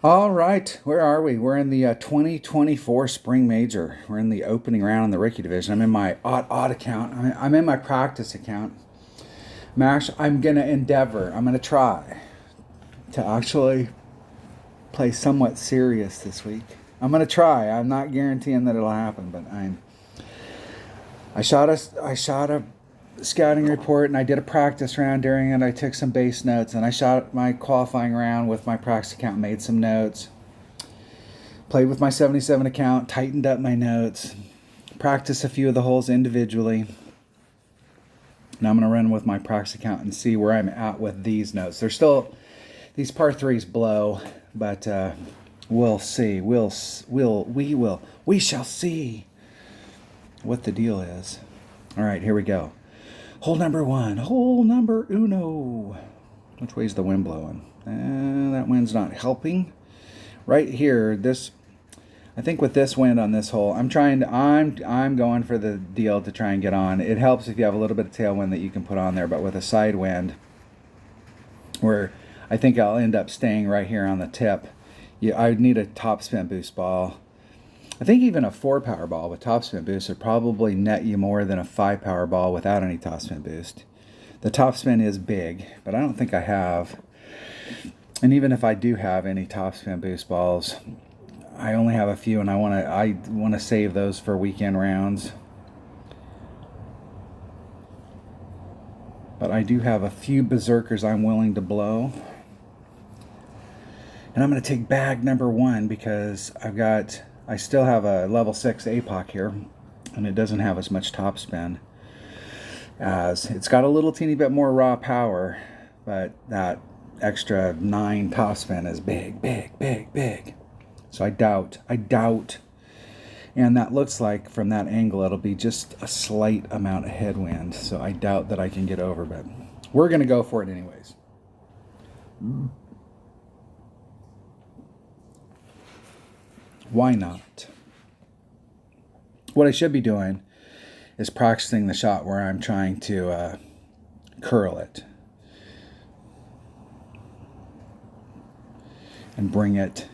All right, where are we? We're in the 2024 Spring Major. We're in the opening round in the rookie division. I'm in my odd account. I'm in my practice account. Mash, I'm going to endeavor, I'm going to try to actually play somewhat serious this week. I'm going to try. I'm not guaranteeing that it'll happen, but I shot a scouting report and I did a practice round during it. I took some base notes and I shot my qualifying round with my practice account, made some notes. Played with my 77 account, tightened up my notes, practiced a few of the holes individually. Now I'm going to run with my practice account and see where I'm at with these notes. They're still, these par threes blow, but we'll see. We shall see what the deal is. All right, here we go. Hole number one, hole number uno. Which way's the wind blowing? That wind's not helping. Right here, I think with this wind on this hole, I'm going for the deal to try and get on. It helps if you have a little bit of tailwind that you can put on there, but with a side wind, where I think I'll end up staying right here on the tip. I'd need a topspin boost ball. I think even a 4-power ball with topspin boost would probably net you more than a 5-power ball without any topspin boost. The topspin is big, but I don't think I have. And even if I do have any topspin boost balls, I only have a few, and I want to save those for weekend rounds. But I do have a few berserkers I'm willing to blow. And I'm going to take bag number one because I still have a level 6 APOC here, and it doesn't have as much topspin. It's got a little teeny bit more raw power, but that extra 9 topspin is big, big, big, big. So I doubt. And that looks like from that angle it'll be just a slight amount of headwind. So I doubt that I can get over, but we're going to go for it anyways. Why not? What I should be doing is practicing the shot where I'm trying to curl it and bring it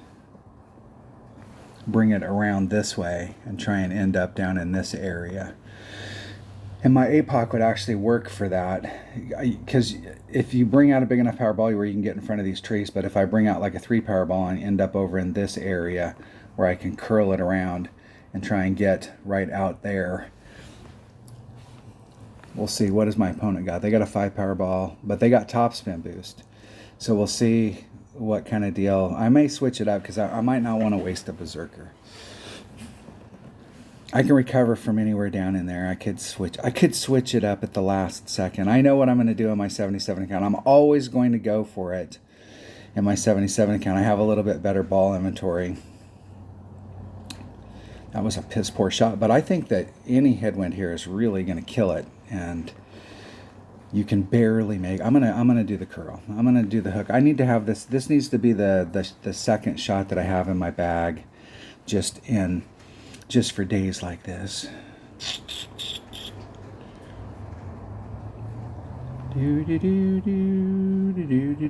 around this way and try and end up down in this area. And my APOC would actually work for that, because if you bring out a big enough power ball where you can get in front of these trees, but if I bring out like a 3-power ball and end up over in this area where I can curl it around and try and get right out there. We'll see. What does my opponent got? They got a 5-power ball, but they got topspin boost. So we'll see what kind of deal. I may switch it up because I might not want to waste a berserker. I can recover from anywhere down in there. I could switch it up at the last second. I know what I'm going to do in my 77 account. I'm always going to go for it in my 77 account. I have a little bit better ball inventory. That was a piss poor shot, but I think that any headwind here is really going to kill it, and you can barely make. I'm gonna do the curl. I'm gonna do the hook. I need to have this. This needs to be the second shot that I have in my bag, just for days like this. Do do do do do do do do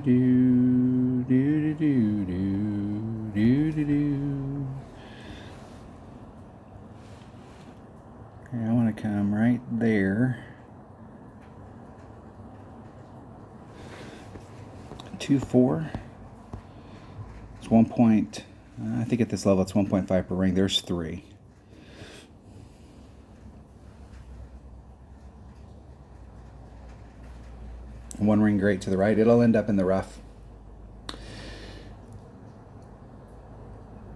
do do do do do do. Okay, I want to come right there. 2.4. It's 1 point. I think at this level it's 1.5 per ring. There's 3. One ring grate to the right. It'll end up in the rough,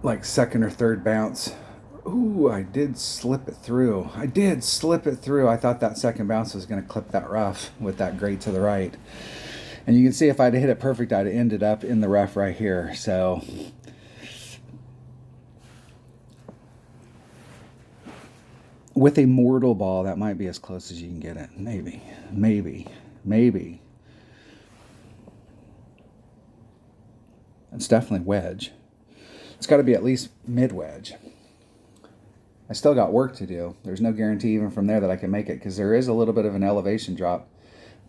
like second or third bounce. Ooh, I did slip it through. I thought that second bounce was going to clip that rough with that grate to the right. And you can see if I'd hit it perfect, I'd ended up in the rough right here. So with a mortal ball, that might be as close as you can get it. Maybe. It's definitely wedge. It's got to be at least mid-wedge. I still got work to do. There's no guarantee even from there that I can make it, because there is a little bit of an elevation drop.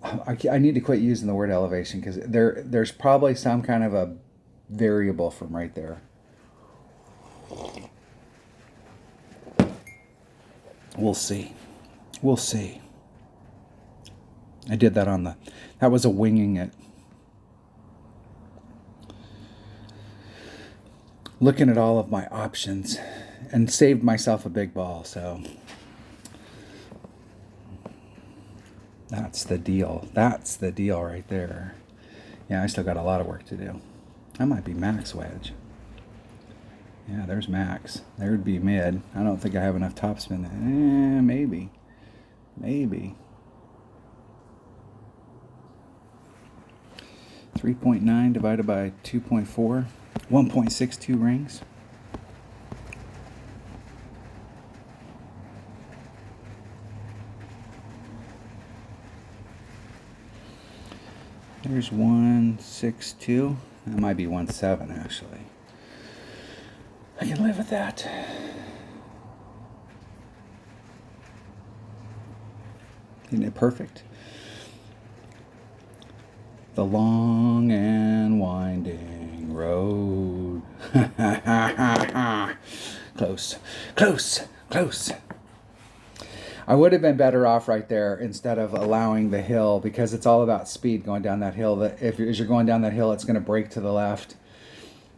I need to quit using the word elevation, because there's probably some kind of a variable from right there. We'll see. We'll see. I did that on that was a winging it. Looking at all of my options and saved myself a big ball, so that's the deal. That's the deal right there. Yeah, I still got a lot of work to do. That might be max wedge. Yeah, there's max. There would be mid. I don't think I have enough topspin. Maybe. Maybe. 3.9 divided by 2.4. 1.62 rings. There's 162. That might be 1.7 actually. I can live with that. Isn't it perfect? The long and winding road. Close, close, close. I would have been better off right there instead of allowing the hill, because it's all about speed going down that hill. That as you're going down that hill, it's going to break to the left.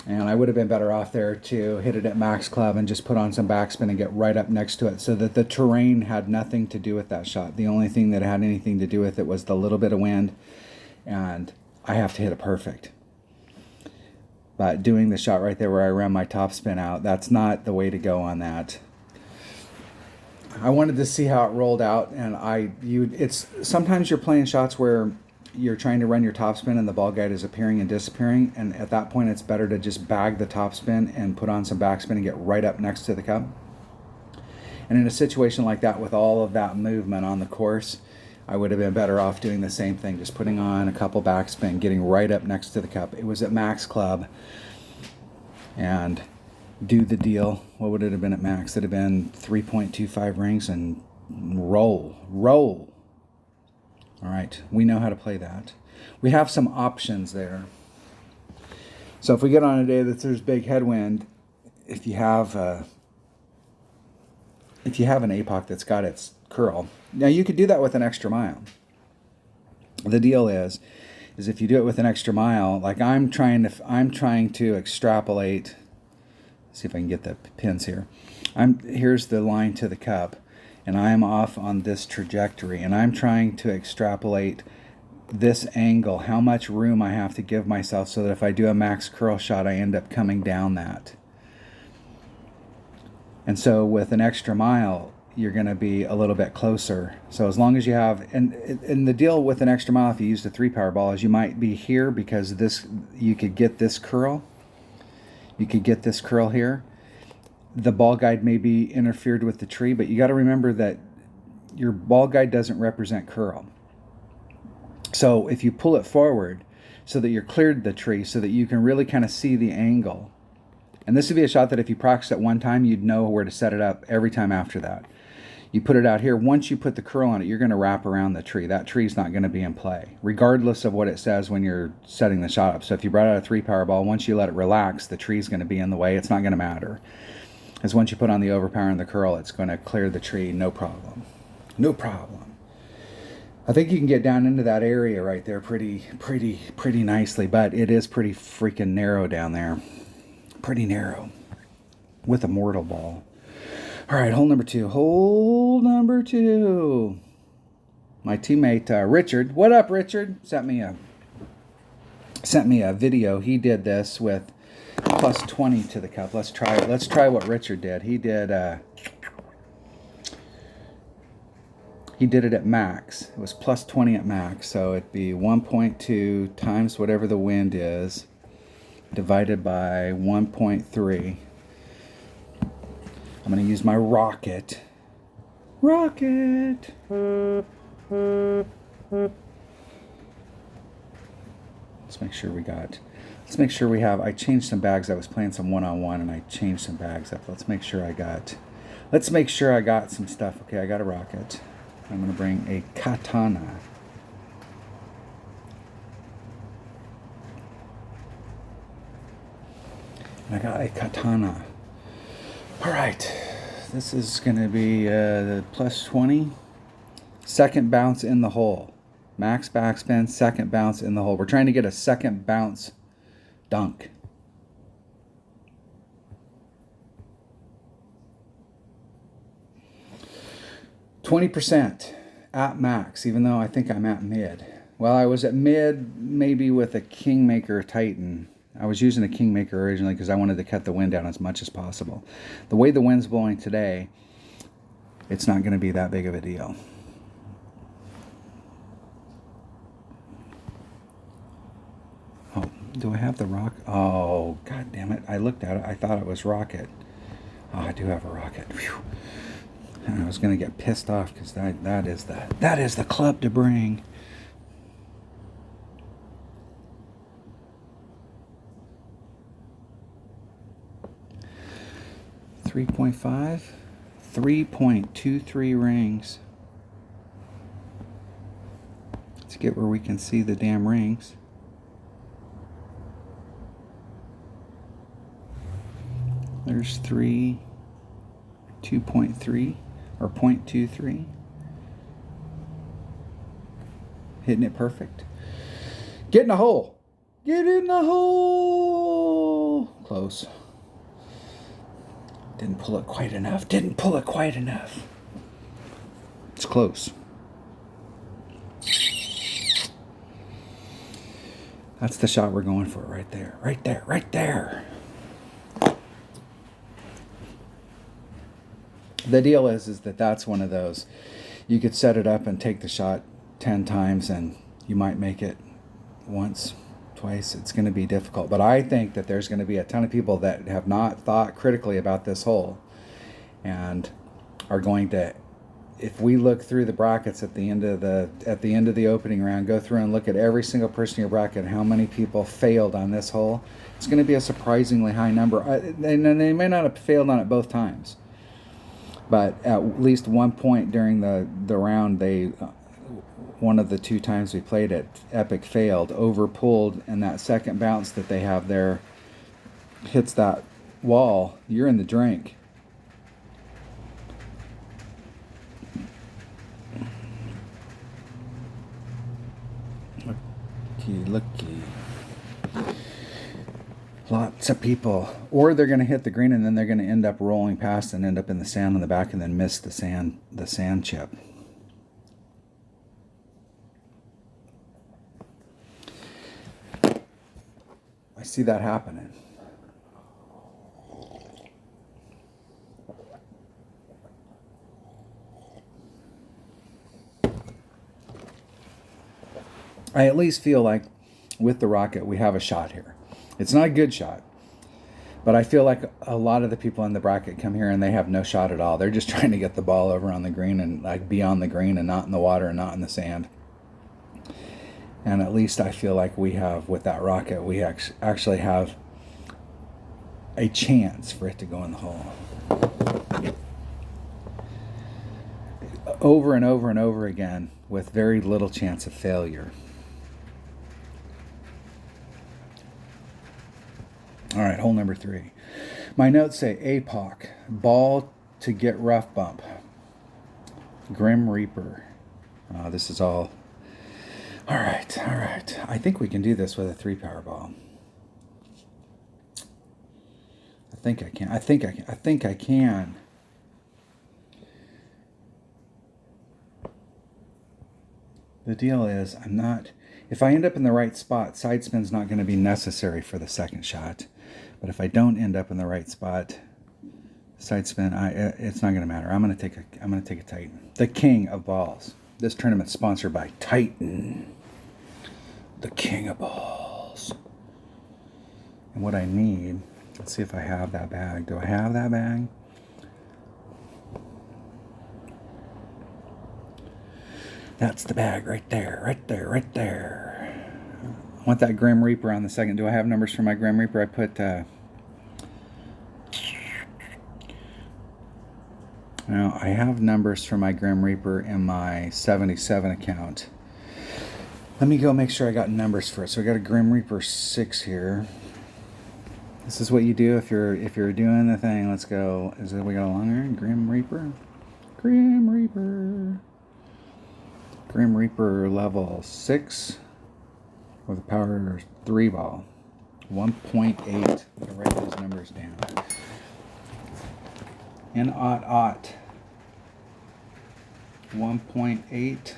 And I would have been better off there to hit it at max club and just put on some backspin and get right up next to it, so that the terrain had nothing to do with that shot. The only thing that had anything to do with it was the little bit of wind, and I have to hit it perfect. But doing the shot right there where I ran my topspin out, that's not the way to go on that. I wanted to see how it rolled out, and it's sometimes you're playing shots where you're trying to run your topspin and the ball guide is appearing and disappearing, and at that point it's better to just bag the topspin and put on some backspin and get right up next to the cup. And in a situation like that, with all of that movement on the course, I would have been better off doing the same thing, just putting on a couple backspin, getting right up next to the cup. It was at max club, and do the deal. What would it have been at max? It'd have been 3.25 rings and roll. All right, we know how to play that. We have some options there. So if we get on a day that there's big headwind, if you have an APOC that's got its curl, now you could do that with an extra mile. The deal is if you do it with an extra mile, like I'm trying to extrapolate. See if I can get the pins here. Here's the line to the cup, and I'm off on this trajectory, and I'm trying to extrapolate this angle, how much room I have to give myself so that if I do a max curl shot, I end up coming down that. And so with an extra mile, you're going to be a little bit closer. So as long as you have, and the deal with an extra mile, if you used a 3-power ball, is you might be here because you could get this curl. You could get this curl here. The ball guide may be interfered with the tree, but you got to remember that your ball guide doesn't represent curl. So if you pull it forward so that you're cleared the tree, so that you can really kind of see the angle. And this would be a shot that if you practice it one time, you'd know where to set it up every time after that. You put it out here. Once you put the curl on it, you're going to wrap around the tree. That tree's not going to be in play, regardless of what it says when you're setting the shot up. So if you brought out a 3-power ball, once you let it relax, the tree's going to be in the way. It's not going to matter. Because once you put on the overpower and the curl, it's going to clear the tree, no problem. No problem. I think you can get down into that area right there pretty nicely, but it is pretty freaking narrow down there. Pretty narrow. With a mortal ball. All right, hole number 2. Hole number 2. My teammate Richard. What up, Richard? Sent me a video. He did this with plus 20 to the cup. Let's try it. Let's try what Richard did. He did it at max. It was plus 20 at max, so it'd be 1.2 times whatever the wind is divided by 1.3. I'm going to use my rocket. Rocket! Let's make sure we have, I changed some bags. I was playing some one-on-one and I changed some bags up. Let's make sure I got some stuff. Okay, I got a rocket. I'm going to bring a katana. And I got a katana. All right. This is going to be the plus 20. Second bounce in the hole. Max backspin, second bounce in the hole. We're trying to get a second bounce dunk. %, at max, even though I think I'm at mid. Well, I was at mid maybe with a Kingmaker Titan. I was using a Kingmaker originally because I wanted to cut the wind down as much as possible. The way the wind's blowing today, it's not going to be that big of a deal. Oh, do I have the rock? Oh, god damn it. I looked at it. I thought it was rocket. Oh, I do have a rocket. Whew. And I was going to get pissed off because that is the club to bring. .5, 3.23 rings. Let's get where we can see the damn rings. There's 3, 2.3 or 0.23. Hitting it perfect. Get in the hole. Get in the hole. Close. Didn't pull it quite enough. Didn't pull it quite enough. It's close. That's the shot we're going for right there. Right there. Right there. The deal is that that's one of those. You could set it up and take the shot 10 times and you might make it once, twice. It's going to be difficult. But I think that there's going to be a ton of people that have not thought critically about this hole and are going to, if we look through the brackets at the end of the opening round, go through and look at every single person in your bracket, how many people failed on this hole, it's going to be a surprisingly high number. And they may not have failed on it both times, but at least one point during the round, they one of the two times we played it, Epic failed, overpulled, and that second bounce that they have there hits that wall, you're in the drink. Looky. Lots of people. Or they're going to hit the green and then they're going to end up rolling past and end up in the sand on the back and then miss the sand chip. I see that happening. I at least feel like with the rocket we have a shot here. It's not a good shot, but I feel like a lot of the people in the bracket come here and they have no shot at all. They're just trying to get the ball over on the green and like be on the green and not in the water and not in the sand. And at least I feel like we have, with that rocket, we actually have a chance for it to go in the hole. Over and over and over again with very little chance of failure. All right, hole number 3. My notes say APOC, ball to get rough bump. Grim Reaper. This is all. All right. I think we can do this with a 3-power ball. I think I can. The deal is, if I end up in the right spot, side spin's not going to be necessary for the second shot. But if I don't end up in the right spot, side spin, it's not going to matter. I'm going to take a Titan. The king of balls. This tournament's sponsored by Titan. The king of balls. And what I need, let's see if I have that bag. Do I have that bag? That's the bag right there. I want that Grim Reaper on the second. Do I have numbers for my Grim Reaper? I put now I have numbers for my Grim Reaper in my 77 account. Let me go make sure I got numbers for it. So I got a Grim Reaper 6 here. This is what you do if you're doing the thing. Let's go. Is it we got a longer? Grim Reaper. Grim Reaper. Grim Reaper level 6 with a power 3 ball. 1.8. I'll write those numbers down. N-Ot-Ot. 1.8.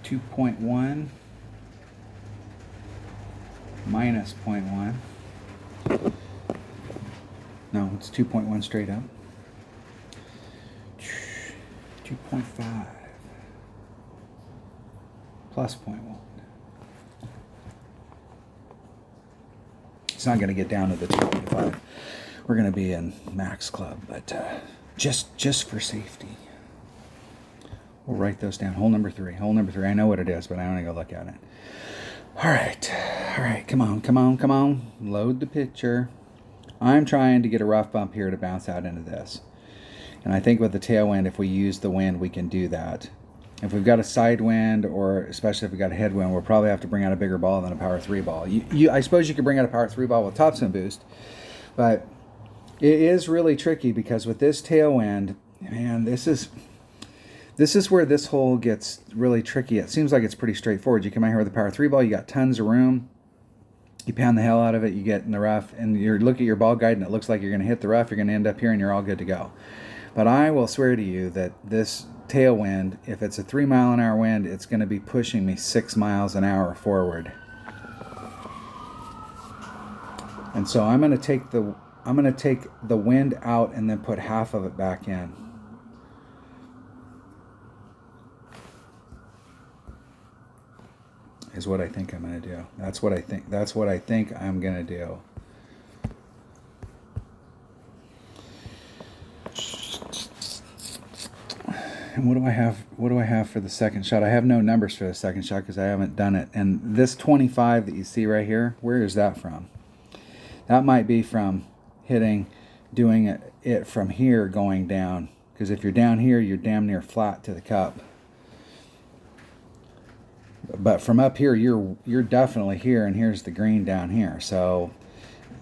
2.1. Minus 0.1. No, it's 2.1 straight up. 2.5 plus 0.1. It's not going to get down to the 2.5. We're going to be in max club, but just for safety, we'll write those down. Hole number 3. Hole number 3. I know what it is, but I want to go look at it. All right. Come on. Load the picture. I'm trying to get a rough bump here to bounce out into this. And I think with the tailwind, if we use the wind, we can do that. If we've got a side wind, or especially if we've got a headwind, we'll probably have to bring out a bigger ball than a power 3 ball. I suppose you could bring out a power 3 ball with topspin boost, but it is really tricky because with this tailwind, man, this is where this hole gets really tricky. It seems like it's pretty straightforward. You come out here with a power 3 ball, you got tons of room. You pound the hell out of it, you get in the rough, and you look at your ball guide and it looks like you're going to hit the rough, you're going to end up here and you're all good to go. But I will swear to you that this tailwind, if it's a 3 mile an hour wind, it's going to be pushing me 6 miles an hour forward. And so I'm going to take the wind out and then put half of it back in. Is what I think I'm going to do. That's what I think I'm going to do. And what do I have for the second shot? I have no numbers for the second shot because I haven't done it. And this 25 that you see right here, where is that from? That might be from doing it from here going down. Because if you're down here, you're damn near flat to the cup. But from up here, you're definitely here, and here's the green down here. So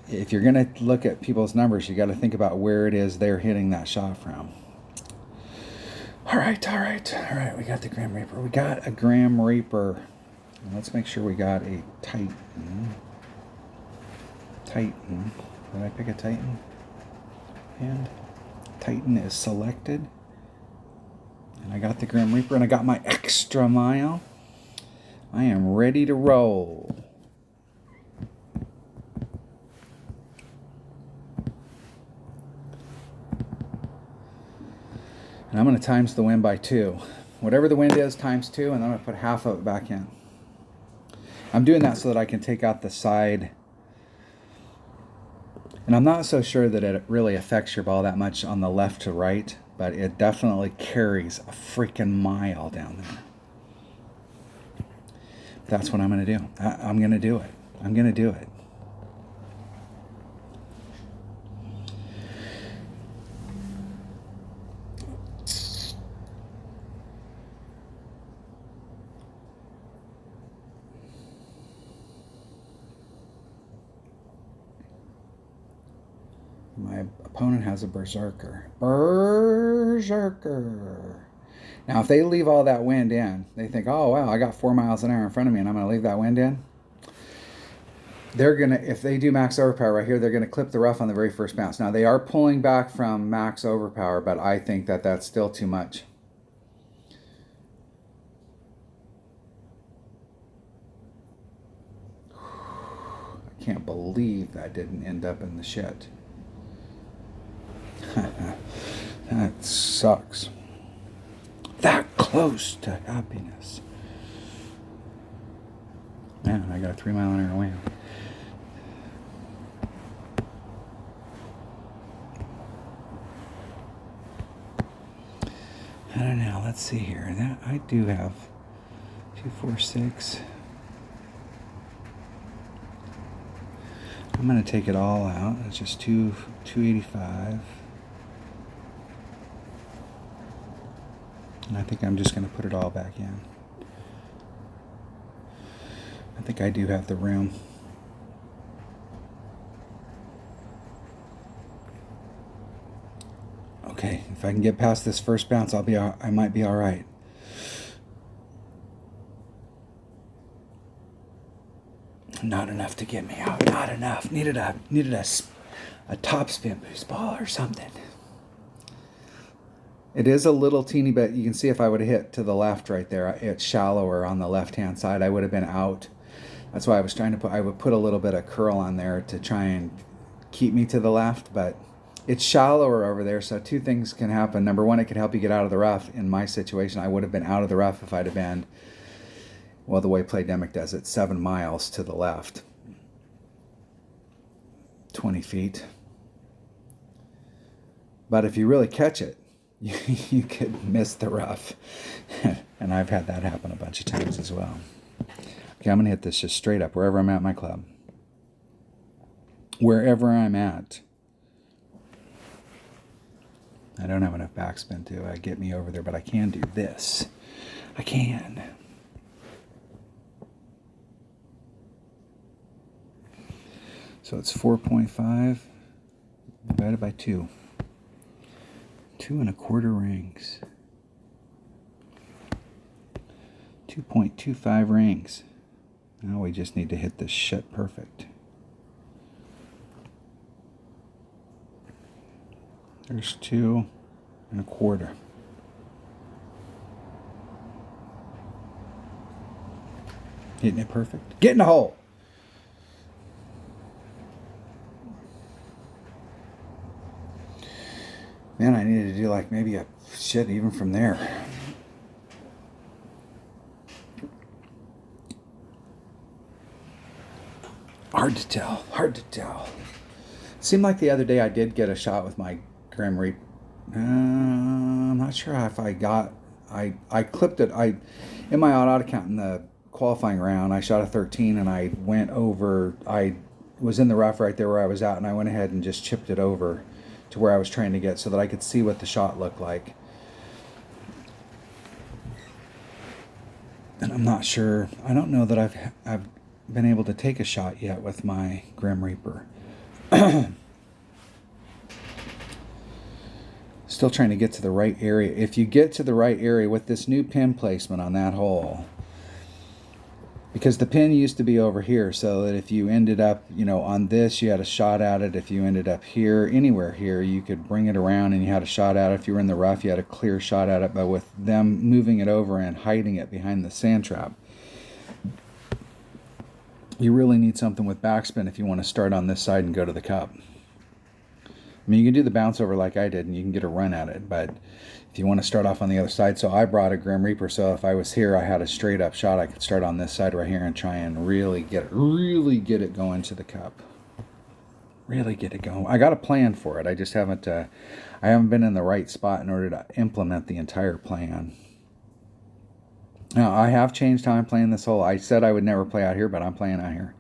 if you're going to look at people's numbers, you got to think about where it is they're hitting that shot from. All right. We got the Grim Reaper. We got a Grim Reaper. Let's make sure we got a Titan. Did I pick a Titan? And Titan is selected. And I got the Grim Reaper, and I got my extra mile. I am ready to roll. And I'm going to times the wind by 2. Whatever the wind is, times 2, and I'm going to put half of it back in. I'm doing that so that I can take out the side. And I'm not so sure that it really affects your ball that much on the left to right, but it definitely carries a freaking mile down there. That's what I'm going to do. I'm going to do it. I'm going to do it. My opponent has a Berserker. Now, if they leave all that wind in, they think, oh, wow, I got 4 miles an hour in front of me and I'm going to leave that wind in. They're going to, if they do max overpower right here, they're going to clip the rough on the very first bounce. Now, they are pulling back from max overpower, but I think that that's still too much. I can't believe that didn't end up in the shit. That sucks. That close to happiness. Man, I got a 3 mile an hour wind. I don't know. Let's see here. That I do have 2, 4, 6. I'm going to take it all out. It's just 285. And I think I'm just going to put it all back in. I think I do have the room. Okay, if I can get past this first bounce, I might be all right. Not enough to get me out. Not enough. Needed a top spin boost ball or something. It is a little teeny bit. You can see if I would have hit to the left right there, it's shallower on the left-hand side. I would have been out. That's why I was trying to I would put a little bit of curl on there to try and keep me to the left, but it's shallower over there, so two things can happen. Number one, it could help you get out of the rough. In my situation, I would have been out of the rough if I'd have been, well, the way Playdemic does it, 7 miles to the left. 20 feet. But if you really catch it, you could miss the rough. And I've had that happen a bunch of times as well. Okay, I'm going to hit this just straight up, wherever I'm at my club. Wherever I'm at. I don't have enough backspin to get me over there, but I can do this. I can. So it's 4.5 divided by 2. 2 1/4 rings. 2.25 rings. Now we just need to hit this shit perfect. There's 2 1/4. Hitting it perfect. Get in the hole. Man, I needed to do like maybe a shit even from there. Hard to tell. Hard to tell. Seemed like the other day I did get a shot with my Grim Reaper. I'm not sure if I got. I clipped it. In my auto count in the qualifying round, I shot a 13 and I went over. I was in the rough right there where I was at, and I went ahead and just chipped it over to where I was trying to get so that I could see what the shot looked like. And I'm not sure. I don't know that I've been able to take a shot yet with my Grim Reaper. Still trying to get to the right area. If you get to the right area with this new pin placement on that hole, because the pin used to be over here, so that if you ended up, on this, you had a shot at it. If you ended up here, anywhere here, you could bring it around and you had a shot at it. If you were in the rough, you had a clear shot at it. But with them moving it over and hiding it behind the sand trap, you really need something with backspin if you want to start on this side and go to the cup. I mean, you can do the bounce over like I did and you can get a run at it, but if you want to start off on the other side, so I brought a Grim Reaper, so if I was here, I had a straight up shot. I could start on this side right here and try and really get it going to the cup. Really get it going. I got a plan for it. I just haven't been in the right spot in order to implement the entire plan. Now, I have changed how I'm playing this hole. I said I would never play out here, but I'm playing out here.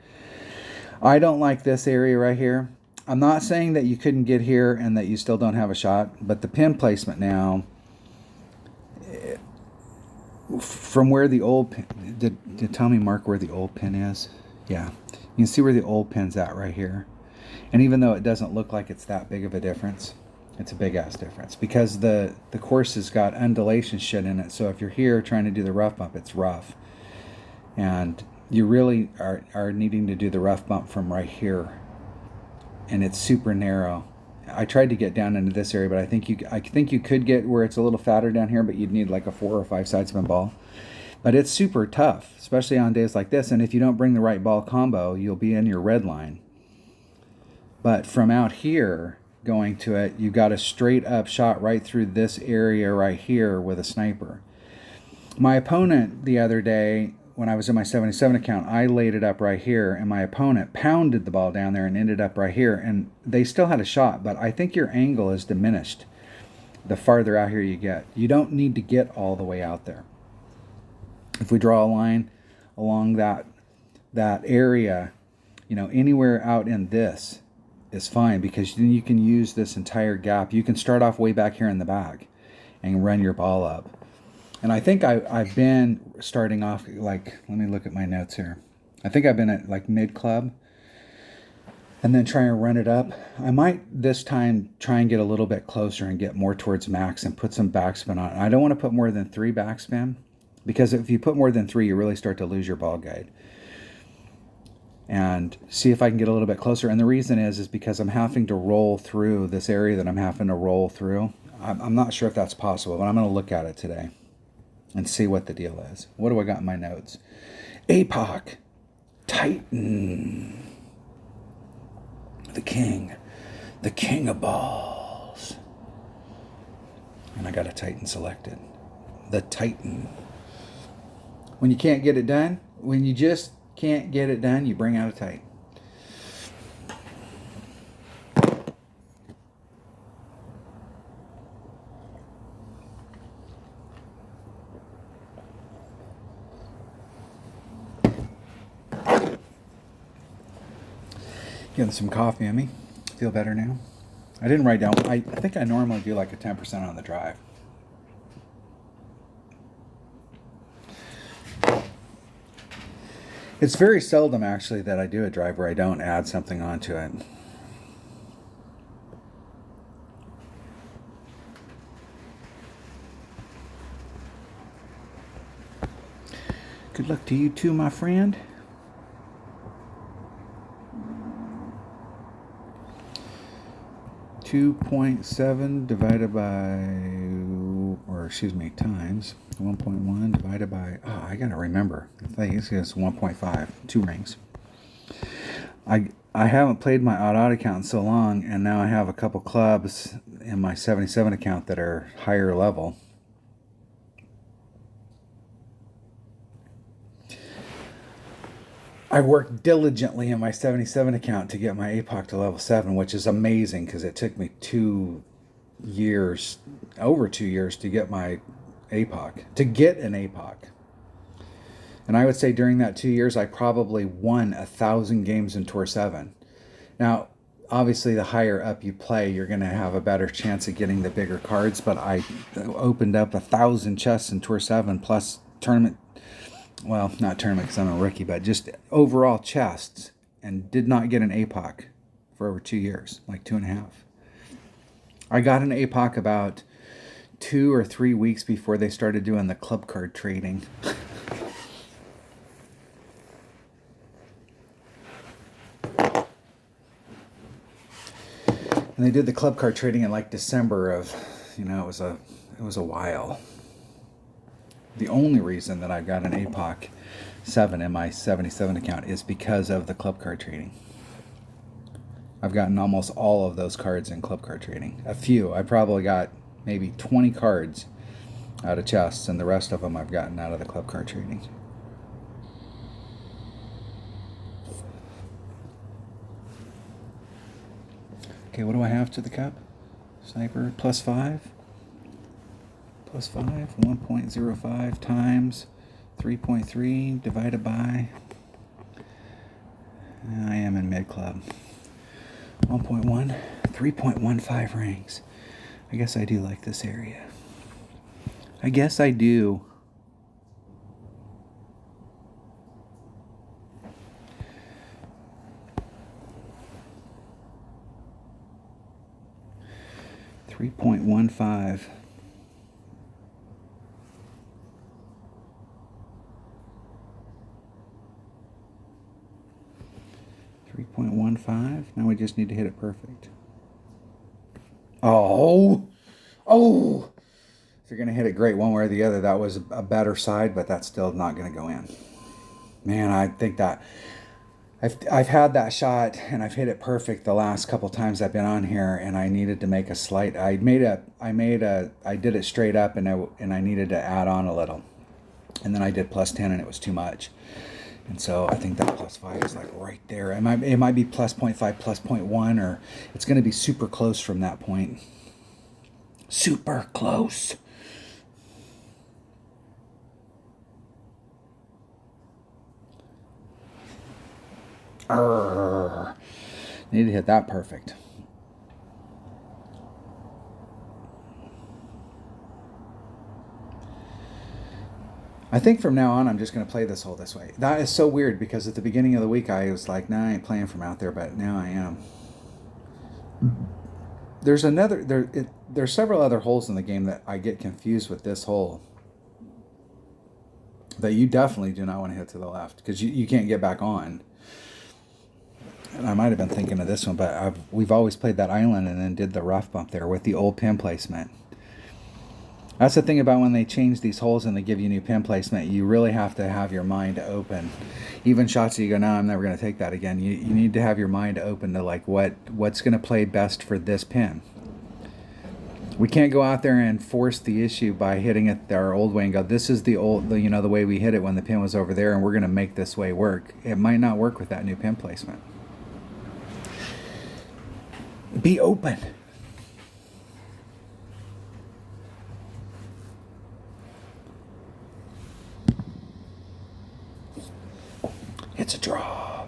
I don't like this area right here. I'm not saying that you couldn't get here and that you still don't have a shot, but the pin placement now, from where the old pin, did Tommy mark where the old pin is? Yeah. You can see where the old pin's at right here. And even though it doesn't look like it's that big of a difference, it's a big ass difference because the course has got undulation shit in it. So if you're here trying to do the rough bump, it's rough. And you really are needing to do the rough bump from right here. And it's super narrow. I tried to get down into this area, but I think you could get where it's a little fatter down here, but you'd need like a 4 or 5 side spin ball. But it's super tough, especially on days like this. And if you don't bring the right ball combo, you'll be in your red line. But from out here going to it, you got a straight up shot right through this area right here with a sniper. My opponent the other day, when I was in my 77 account, I laid it up right here, and my opponent pounded the ball down there and ended up right here. And they still had a shot, but I think your angle is diminished the farther out here you get. You don't need to get all the way out there. If we draw a line along that area, anywhere out in this is fine, because then you can use this entire gap. You can start off way back here in the back and run your ball up. And I think I've been starting off, like, let me look at my notes here. I think I've been at like mid club. and then try and run it up. I might this time try and get a little bit closer and get more towards max and put some backspin on it. I don't want to put more than 3 backspin, because if you put more than 3, you really start to lose your ball guide. And see if I can get a little bit closer. And the reason is because I'm having to roll through this area that I'm having to roll through. I'm not sure if that's possible, but I'm going to look at it today and see what the deal is. What do I got in my notes? APOC, Titan, the king of balls. And I got a Titan selected. The Titan. When you can't get it done, when you just can't get it done, you bring out a Titan. Getting some coffee in me. Feel better now. I didn't write down. I think I normally do like a 10% on the drive. It's very seldom actually that I do a drive where I don't add something onto it. Good luck to you too, my friend. .7 divided by, or excuse me, times 1.1 divided by, I gotta remember. I think it's 1.5, 2 rings. I haven't played my odd account in so long, and now I have a couple clubs in my 77 account that are higher level. I worked diligently in my 77 account to get my APOC to level 7, which is amazing because it took me 2 years, over 2 years to get my APOC, to get an APOC. And I would say during that 2 years, I probably won 1,000 games in Tour 7. Now, obviously, the higher up you play, you're going to have a better chance of getting the bigger cards, but I opened up 1,000 chests in Tour 7 plus tournament. Well, not tournament because I'm a rookie, but just overall chests, and did not get an APOC for over 2 years, like 2.5. I got an APOC about 2 or 3 weeks before they started doing the club card trading. And they did the club card trading in like December of, it was a while. The only reason that I got an APOC 7 in my 77 account is because of the club card trading. I've gotten almost all of those cards in club card trading. A few. I probably got maybe 20 cards out of chests, and the rest of them I've gotten out of the club card trading. Okay, what do I have to the cup? Sniper +5. +5, 1.05 times 3.3 divided by, I am in mid club, 1.1, 3.15 rings. I guess I do like this area. I guess I do. .15. 3.15. Now we just need to hit it perfect. Oh! If you're going to hit it great one way or the other, that was a better side, but that's still not going to go in. Man, I think that I've had that shot and I've hit it perfect the last couple times I've been on here, and I needed to make a slight. I did it straight up, and I needed to add on a little, and then I did +10, and it was too much. And so I think that +5 is like right there. It might be +0.5, +0.1, or it's going to be super close from that point. Super close. Need to hit that perfect. I think from now on, I'm just going to play this hole this way. That is so weird because at the beginning of the week, I was like, nah, I ain't playing from out there, but now I am. There's there's several other holes in the game that I get confused with this hole that you definitely do not want to hit to the left because you can't get back on. And I might have been thinking of this one, but we've always played that island and then did the rough bump there with the old pin placement. That's the thing about when they change these holes and they give you new pin placement. You really have to have your mind open. Even shots that you go, no, I'm never going to take that again. You need to have your mind open to like what's going to play best for this pin. We can't go out there and force the issue by hitting it our old way and go, this is the way we hit it when the pin was over there, and we're going to make this way work. It might not work with that new pin placement. Be open. It's a draw.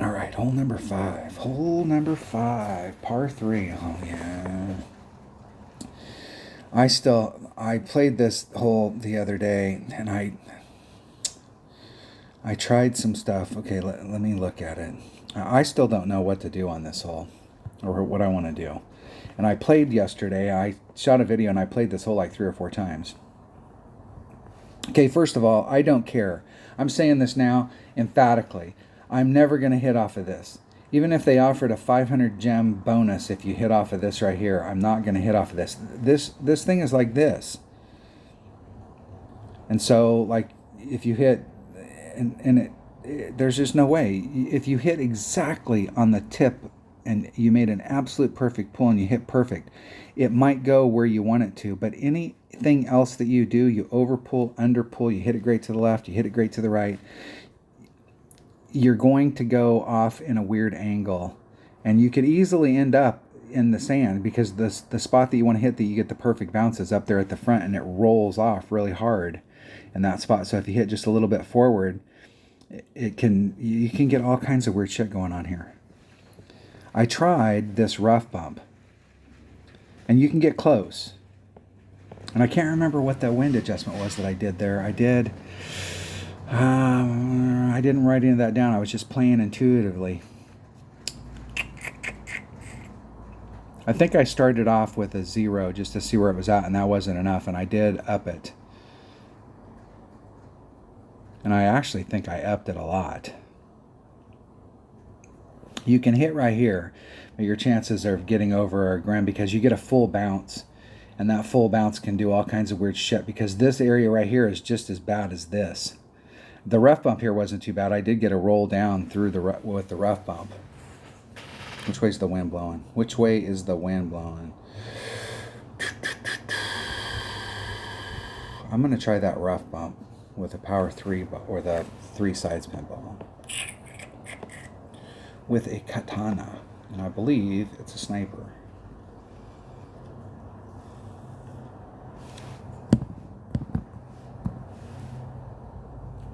All right, hole number 5. Hole number 5, par 3. Oh, yeah. I played this hole the other day, and I tried some stuff. Okay, let me look at it. I still don't know what to do on this hole, or what I want to do. And I played yesterday. I shot a video, and I played this hole like 3 or 4 times. Okay, first of all, I don't care. I'm saying this now emphatically. I'm never going to hit off of this. Even if they offered a 500 gem bonus if you hit off of this right here, I'm not going to hit off of this. This thing is like this. And so, like, if you hit, there's just no way. If you hit exactly on the tip and you made an absolute perfect pull and you hit perfect, it might go where you want it to, but anything else that you do, you overpull, underpull, you hit it great to the left, you hit it great to the right, you're going to go off in a weird angle, and you could easily end up in the sand because the spot that you want to hit that you get the perfect bounce is up there at the front, and it rolls off really hard in that spot. So if you hit just a little bit forward, you can get all kinds of weird shit going on here. I tried this rough bump, and you can get close. And I can't remember what the wind adjustment was that I did there. I didn't write any of that down. I was just playing intuitively. I think I started off with a 0 just to see where it was at, and that wasn't enough, and I did up it. And I actually think I upped it a lot. You can hit right here, but your chances of getting over are grim because you get a full bounce, and that full bounce can do all kinds of weird shit because this area right here is just as bad as this. The rough bump here wasn't too bad. I did get a roll down through with the rough bump. Which way's the wind blowing? Which way is the wind blowing? I'm going to try that rough bump with a power 3 or the 3 sides pinball with a katana, and I believe it's a sniper.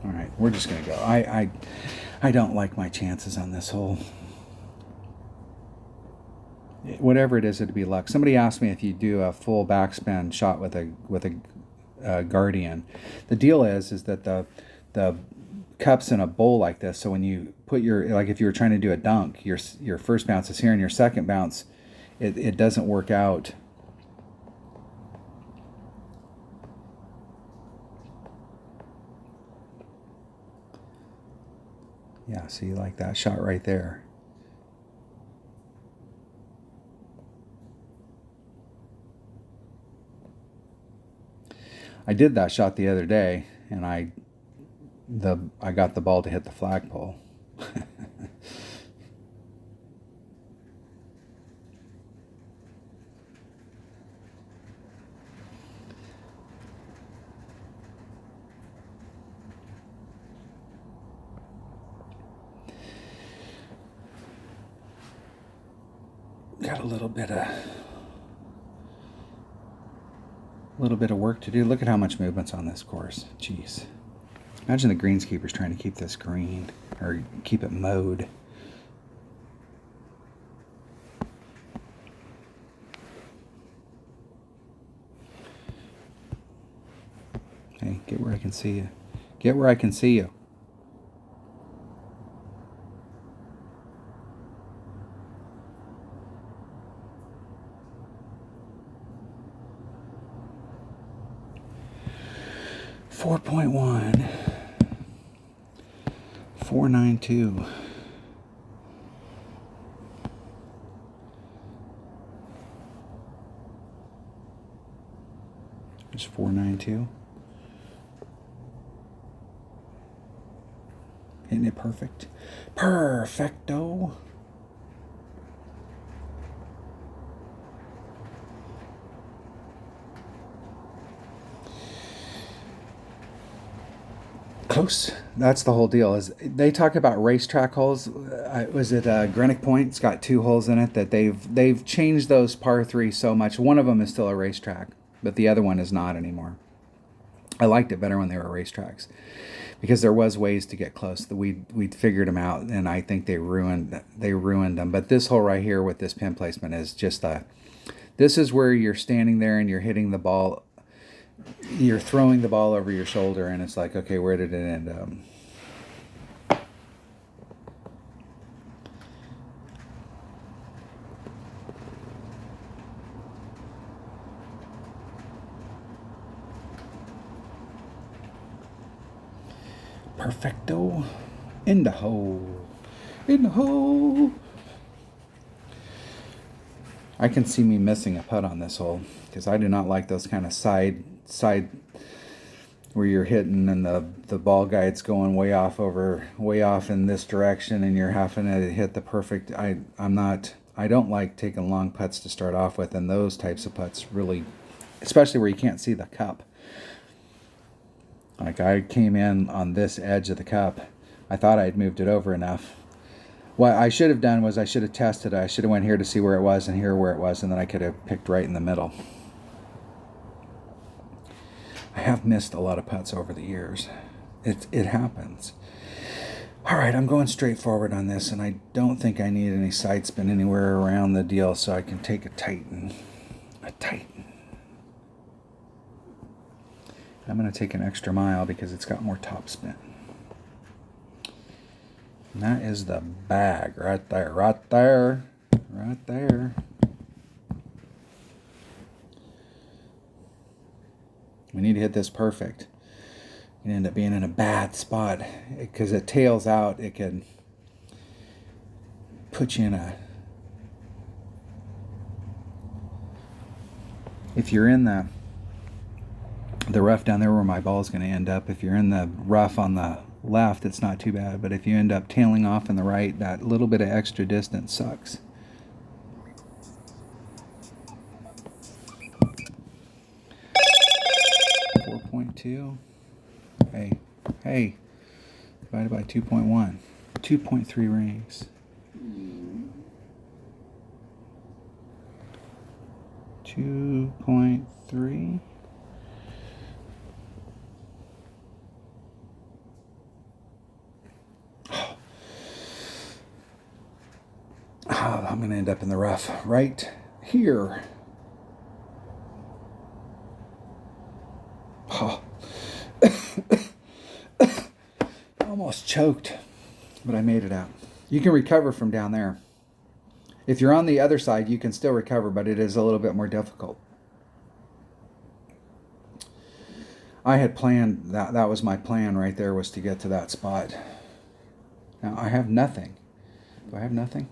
All right, we're just gonna go. I don't like my chances on this hole. Whatever it is, it'd be luck. Somebody asked me if you do a full backspin shot with a Guardian. The deal is that the cup's in a bowl like this, so when you put if you were trying to do a dunk, your first bounce is here, and your second bounce, it doesn't work out. Yeah, see, like that shot right there. I did that shot the other day, and I got the ball to hit the flagpole. Got a little bit of work to do. Look at how much movement's on this course. Jeez. Imagine the greenskeepers trying to keep this green or keep it mowed. can see you. Get where I can see you. .1 492. It's 492. Isn't it perfect? Perfecto. Close. That's the whole deal. Is they talk about racetrack holes? Was it Greenock Point? It's got 2 holes in it that they've changed those par 3 so much. One of them is still a racetrack, but the other one is not anymore. I liked it better when they were racetracks because there was ways to get close. We'd figured them out, and I think they ruined them. But this hole right here with this pin placement is just this is where you're standing there and you're hitting the ball. You're throwing the ball over your shoulder, and it's like, okay, where did it end up? Perfecto. In the hole. In the hole. I can see me missing a putt on this hole because I do not like those kind of side where you're hitting and the ball guide's going way off in this direction and you're having to hit the perfect. I don't like taking long putts to start off with, and those types of putts really, especially where you can't see the cup. Like I came in on this edge of the cup. I thought I'd moved it over enough. What I should have done was I should have tested it. I should have went here to see where it was and here where it was, and then I could have picked right in the middle. I have missed a lot of putts over the years. It happens. All right, I'm going straight forward on this, and I don't think I need any side spin anywhere around the deal, so I can take a Titan. I'm going to take an extra mile because it's got more top spin. And that is the bag right there, right there, right there. We need to hit this perfect. You end up being in a bad spot because it tails out. It can put you in a... If you're in the rough down there where my ball is going to end up, if you're in the rough on the left, it's not too bad. But if you end up tailing off in the right, that little bit of extra distance sucks. .2. Hey, divided by 2.1. 2.3 rings. 2.3. I'm going to end up in the rough right here. Oh. Almost choked, but I made it out. You can recover from down there. If you're on the other side, you can still recover, but it is a little bit more difficult. I had planned that was my plan right there, was to get to that spot. Now I have nothing. Do I have nothing?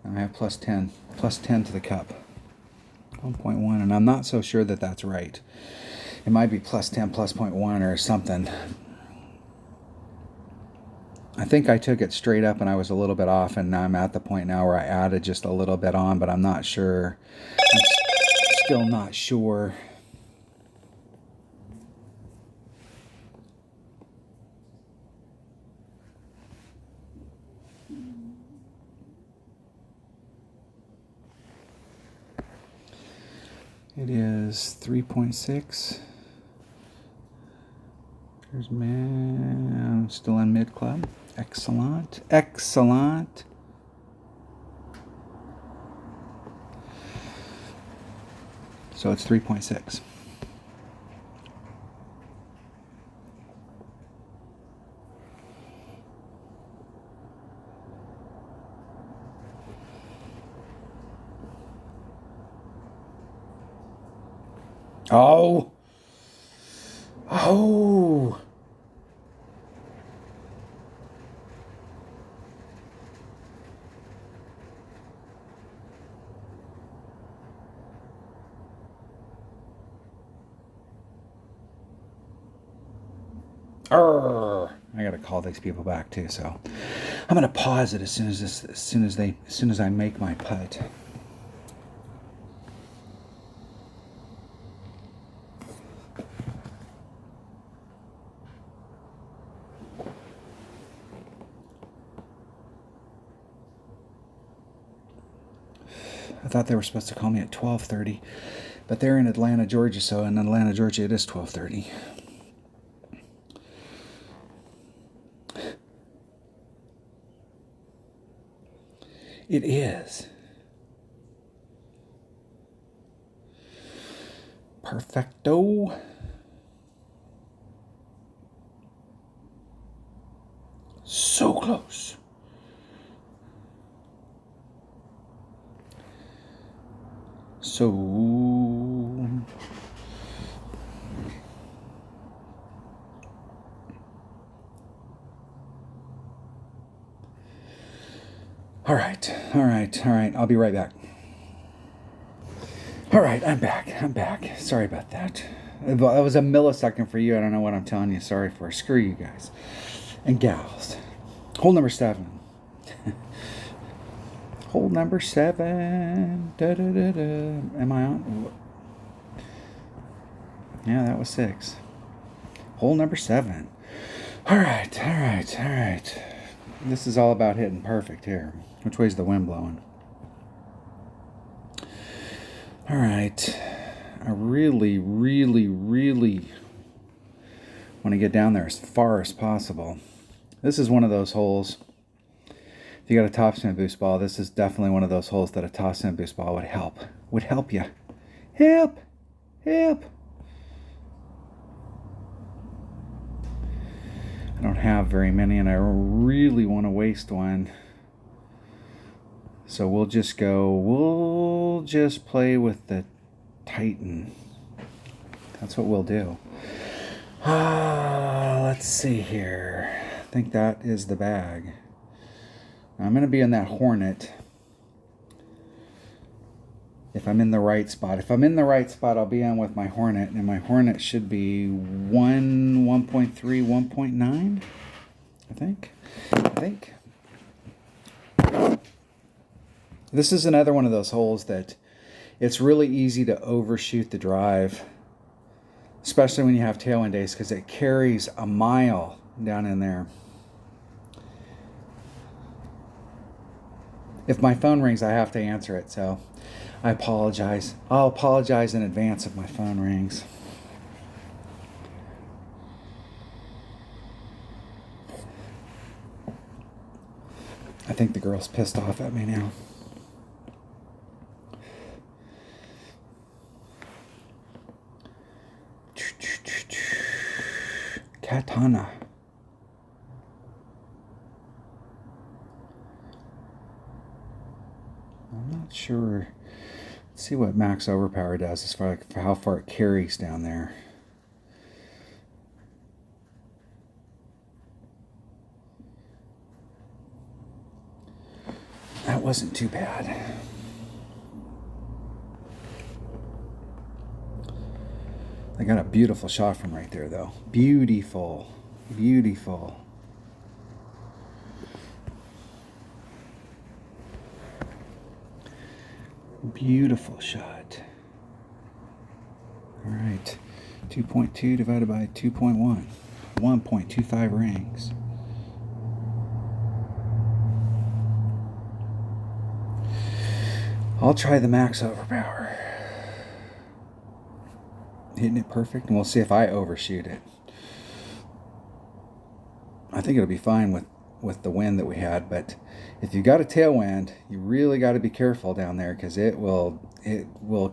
I have plus 10 to the cup. 1.1, and I'm not so sure that that's right. It might be plus 10, plus 0.1 or something. I think I took it straight up and I was a little bit off, and now I'm at the point now where I added just a little bit on, but I'm not sure. I'm still not sure. It is 3.6. There's man, still in mid club. Excellent. So it's 3.6. Oh. Oh. Arr. I gotta call these people back too, so I'm gonna pause it as soon as I make my putt. I thought they were supposed to call me at 12:30, but they're in Atlanta, Georgia, so in Atlanta, Georgia, it is 12:30. It is. Perfecto. So close. So all right. I'll be right back. All right, I'm back. Sorry about that. That was a millisecond for you. I don't know what I'm telling you. Sorry for. Screw you guys and gals. Hole number 7. Hole number 7. Da, da, da, da. Am I on? Yeah, that was 6. Hole number 7. All right. This is all about hitting perfect here. Which way's the wind blowing? All right. I really want to get down there as far as possible. This is one of those holes. If you got a topspin boost ball, this is definitely one of those holes that a topspin boost ball would help. Would help you. Help! I don't have very many, and I really want to waste one. So we'll just play with the Titan. That's what we'll do. Let's see here. I think that is the bag. I'm going to be in that Hornet. If I'm in the right spot. If I'm in the right spot, I'll be on with my Hornet. And my Hornet should be 1.3, 1.9. I think. This is another one of those holes that it's really easy to overshoot the drive, especially when you have tailwind days, because it carries a mile down in there. If my phone rings, I have to answer it, so I apologize. I'll apologize in advance if my phone rings. I think the girl's pissed off at me now. Katana. I'm not sure. Let's see what max overpower does as far as for how far it carries down there. That wasn't too bad. I got a beautiful shot from right there, though. Beautiful. Beautiful shot. All right. 2.2 divided by 2.1. 1.25 rings. I'll try the max overpower. Hitting it perfect, and we'll see if I overshoot it. I think it'll be fine with the wind that we had, but if you got a tailwind, you really got to be careful down there, because it will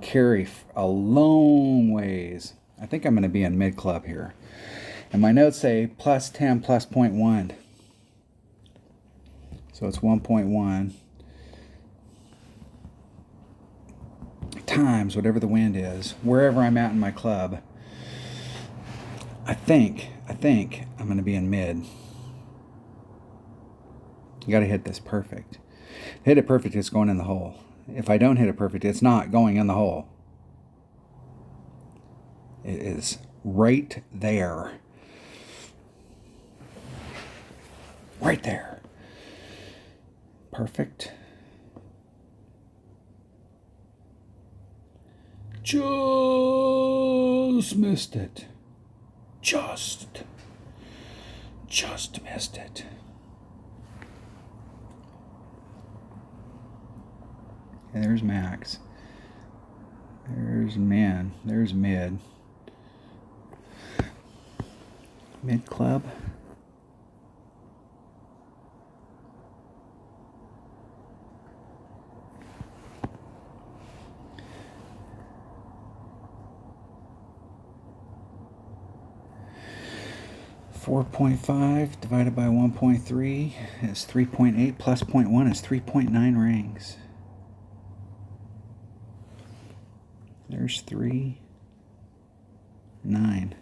carry a long ways. I think I'm going to be in mid club here, and my notes say plus 10 plus 0.1, so it's 1.1. times, whatever the wind is, wherever I'm at in my club, I think I'm going to be in mid. You got to hit this perfect. Hit it perfect, it's going in the hole. If I don't hit it perfect, it's not going in the hole. It is right there. Right there. Perfect. Just missed it. Just missed it. And there's max. There's min. There's mid. Mid club. .5 divided by 1.3 is 3.8 plus 0.1 is 3.9 rings. There's 3, 9.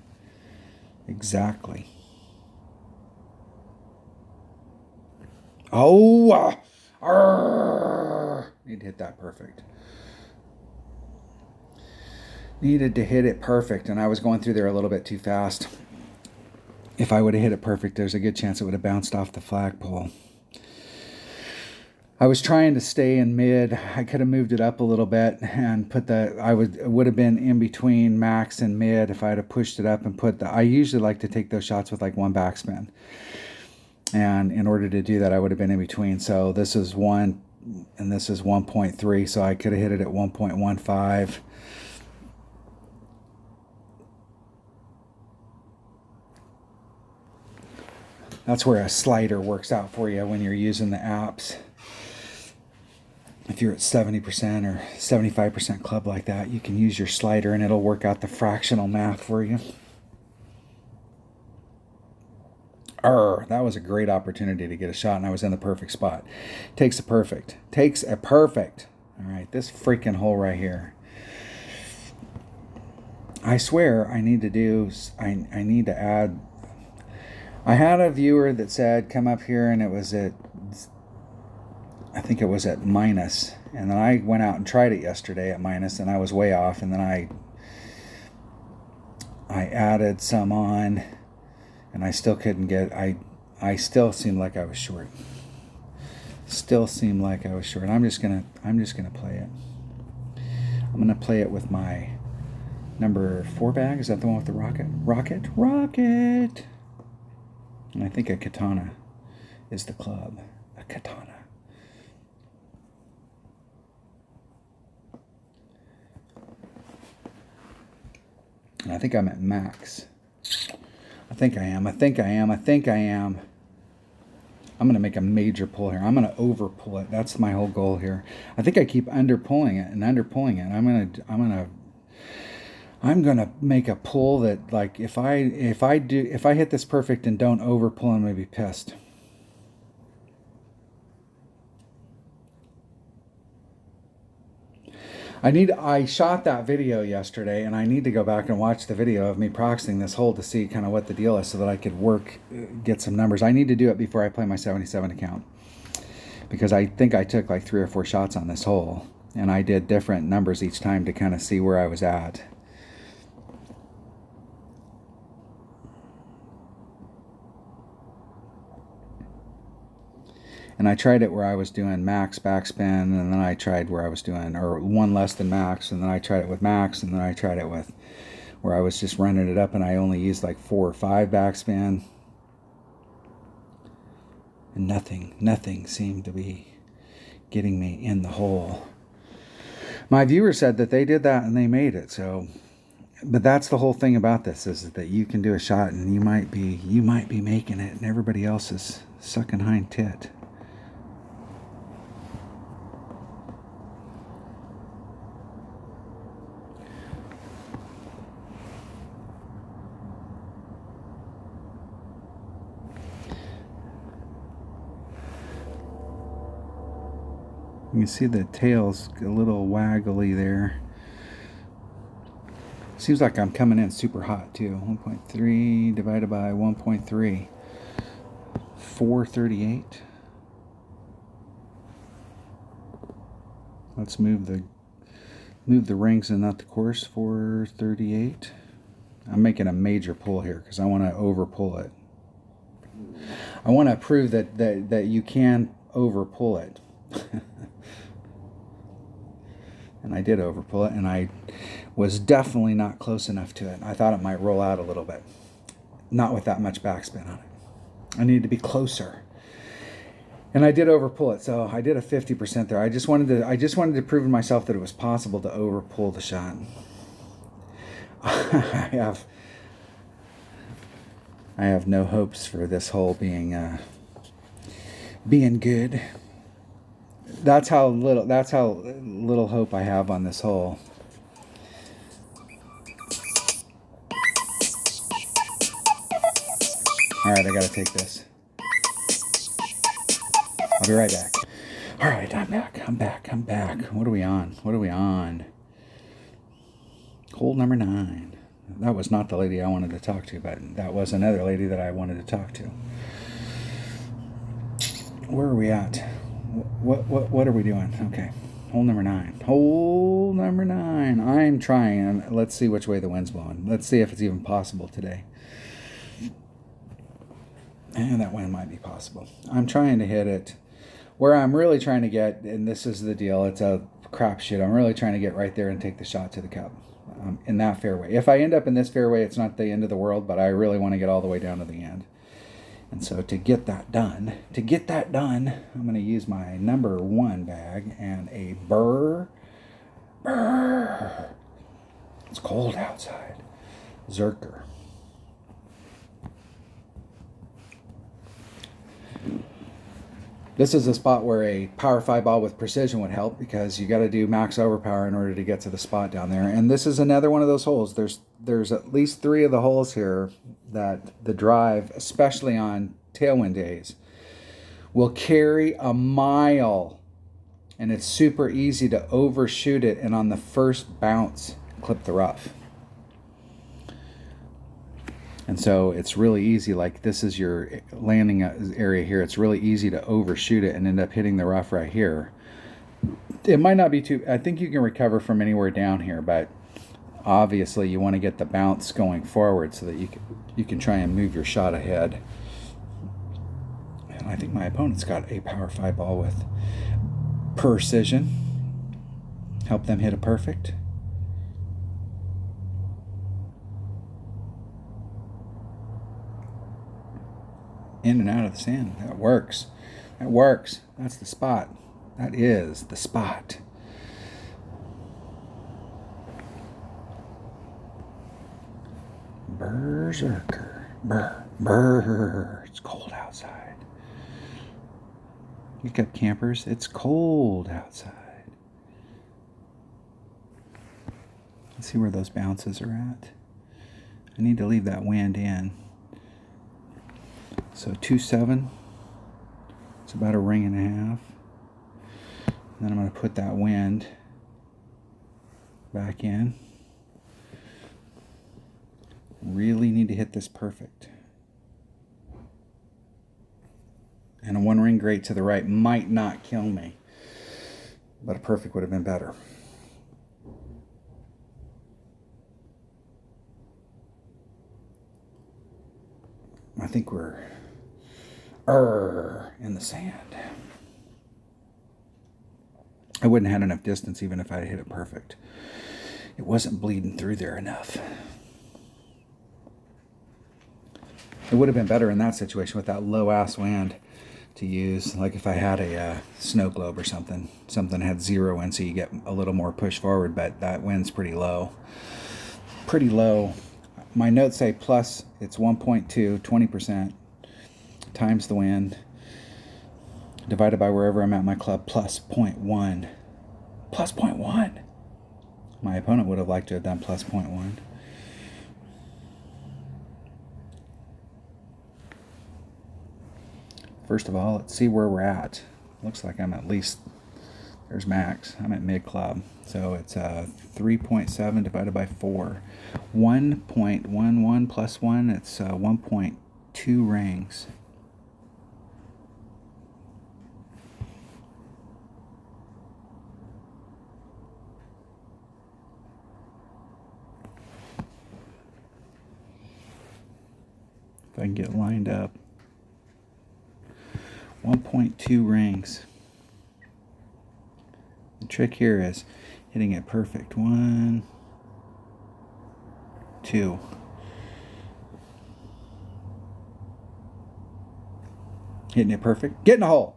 Exactly. Oh! Need to hit that perfect. Needed to hit it perfect, and I was going through there a little bit too fast. If I would have hit it perfect, there's a good chance it would have bounced off the flagpole. I was trying to stay in mid. I could have moved it up a little bit and put the, would have been in between max and mid if I had pushed it up and put the, I usually like to take those shots with like one backspin. And in order to do that, I would have been in between. So this is 1 and this is 1.3. So I could have hit it at 1.15. That's where a slider works out for you when you're using the apps. If you're at 70% or 75% club like that, you can use your slider and it'll work out the fractional math for you. That was a great opportunity to get a shot, and I was in the perfect spot. Takes a perfect. All right, this freaking hole right here. I swear I need to do, I need to add. I had a viewer that said come up here, and it was at, I think it was at minus, and then I went out and tried it yesterday at minus, and I was way off, and then I added some on, and I still couldn't get, I still seemed like I was short. I'm just gonna play it. I'm gonna play it with my number 4 bag. Is that the one with the rocket? And I think a katana is the club. A katana. And I think I'm at max. I think I am. I'm going to make a major pull here. I'm going to over pull it. That's my whole goal here. I think I keep under pulling it. I'm going to make a pull that, like, if I hit this perfect and don't over pull, I'm going to be pissed. I shot that video yesterday, and I need to go back and watch the video of me practicing this hole to see kind of what the deal is so that I could get some numbers. I need to do it before I play my 77 account, because I think I took like 3 or 4 shots on this hole, and I did different numbers each time to kind of see where I was at. And I tried it where I was doing max backspin, and then I tried where I was doing, or one less than max, and then I tried it with max, and then I tried it with where I was just running it up and I only used like 4 or 5 backspin. And nothing seemed to be getting me in the hole. My viewer said that they did that and they made it, so, but that's the whole thing about this, is that you can do a shot and you might be making it and everybody else is sucking hind tit. You can see the tail's a little waggly there. Seems like I'm coming in super hot too. 1.3 divided by 1.3. 438. Let's move the rings and not the course. 438. I'm making a major pull here because I want to over pull it. I want to prove that you can over pull it. And I did over pull it, and I was definitely not close enough to it. I thought it might roll out a little bit. Not with that much backspin on it. I needed to be closer. And I did over pull it, so I did a 50% there. I just wanted to prove to myself that it was possible to over pull the shot. I have no hopes for this hole being good. That's how little hope I have on this hole. All right, I gotta take this. I'll be right back. All right, I'm back. What are we on? Hole number 9. That was not the lady I wanted to talk to, but that was another lady that I wanted to talk to. Where are we at? What are we doing? Okay, hole number 9. I'm trying. Let's see which way the wind's blowing. Let's see if it's even possible today. And that wind might be possible. I'm trying to hit it where I'm really trying to get, and this is the deal, it's a crapshoot. I'm really trying to get right there and take the shot to the cup in that fairway. If I end up in this fairway, it's not the end of the world, but I really want to get all the way down to the end. And so to get that done, I'm going to use my number 1 bag and a burr. It's cold outside. Zerker. This is a spot where a power 5 ball with precision would help, because you got to do max overpower in order to get to the spot down there. And this is another one of those holes. There's at least 3 of the holes here that the drive, especially on tailwind days, will carry a mile, and it's super easy to overshoot it, and on the first bounce clip the rough. And so it's really easy, like this is your landing area here, it's really easy to overshoot it and end up hitting the rough right here. It might not be too, I think you can recover from anywhere down here, but obviously you want to get the bounce going forward so that you can try and move your shot ahead. And I think my opponent's got a power 5 ball with precision. Help them hit a perfect. In and out of the sand. That works. That's the spot. That is the spot. Berserker. Brr. It's cold outside. Wake up, campers. It's cold outside. Let's see where those bounces are at. I need to leave that wind in. So 2.7, it's about a ring and a half. And then I'm going to put that wind back in. Really need to hit this perfect. And a 1 ring grate to the right might not kill me, but a perfect would have been better. I think we're in the sand. I wouldn't have had enough distance even if I had hit it perfect. It wasn't bleeding through there enough. It would have been better in that situation with that low ass wind to use, like if I had a snow globe or something that had 0 wind, so you get a little more push forward, but that wind's pretty low. My notes say plus, it's 1.2, 20%, times the wind, divided by wherever I'm at my club, plus 0.1. Plus 0.1. My opponent would have liked to have done plus 0.1. First of all, let's see where we're at. Looks like I'm at least There's max. I'm at mid club. So it's 3.7 divided by 4. 1.11 plus 1, it's 1.2 rings. If I can get lined up. 1.2 rings. The trick here is hitting it perfect. 1, 2. Hitting it perfect. Get in the hole.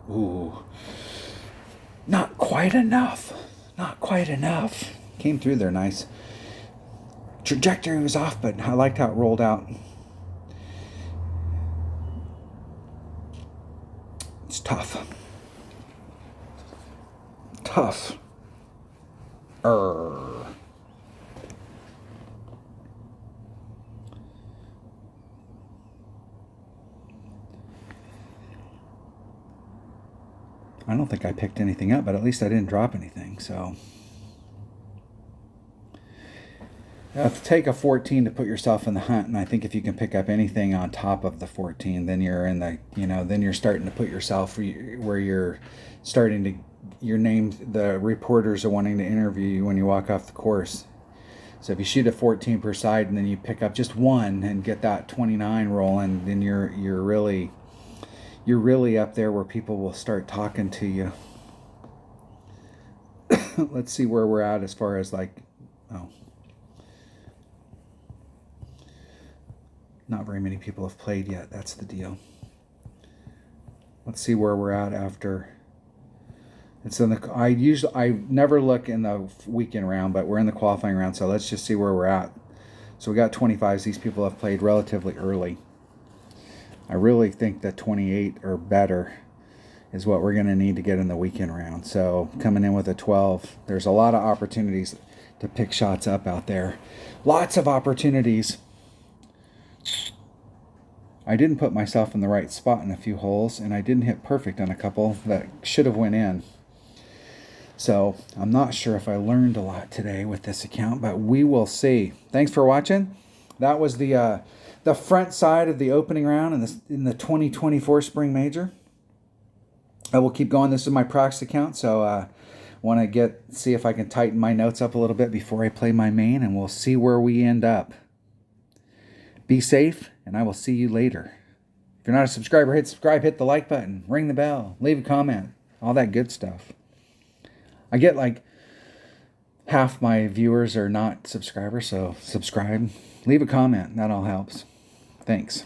Ooh. Not quite enough. Not quite enough. Came through there nice. Trajectory was off, but I liked how it rolled out. It's tough. Tough. I don't think I picked anything up, but at least I didn't drop anything, so. You have to take a 14 to put yourself in the hunt, and I think if you can pick up anything on top of the 14, then you're in the, then you're starting to put yourself where you're starting to, your name, the reporters are wanting to interview you when you walk off the course. So if you shoot a 14 per side and then you pick up just one and get that 29 rolling, then you're really up there where people will start talking to you. Let's see where we're at as far as not very many people have played yet. That's the deal. Let's see where we're at after. It's in the. I never look in the weekend round, but we're in the qualifying round, so let's just see where we're at. So we got 25s. These people have played relatively early. I really think that 28 or better is what we're going to need to get in the weekend round. So coming in with a 12, there's a lot of opportunities to pick shots up out there. Lots of opportunities. I didn't put myself in the right spot in a few holes, and I didn't hit perfect on a couple that should have went in. So I'm not sure if I learned a lot today with this account, but we will see. Thanks for watching. That was the front side of the opening round in the 2024 Spring Major. I will keep going. This is my practice account, so want to see if I can tighten my notes up a little bit before I play my main, and we'll see where we end up. Be safe, and I will see you later. If you're not a subscriber, hit subscribe, hit the like button, ring the bell, leave a comment, all that good stuff. I get like half my viewers are not subscribers, so subscribe, leave a comment, that all helps. Thanks.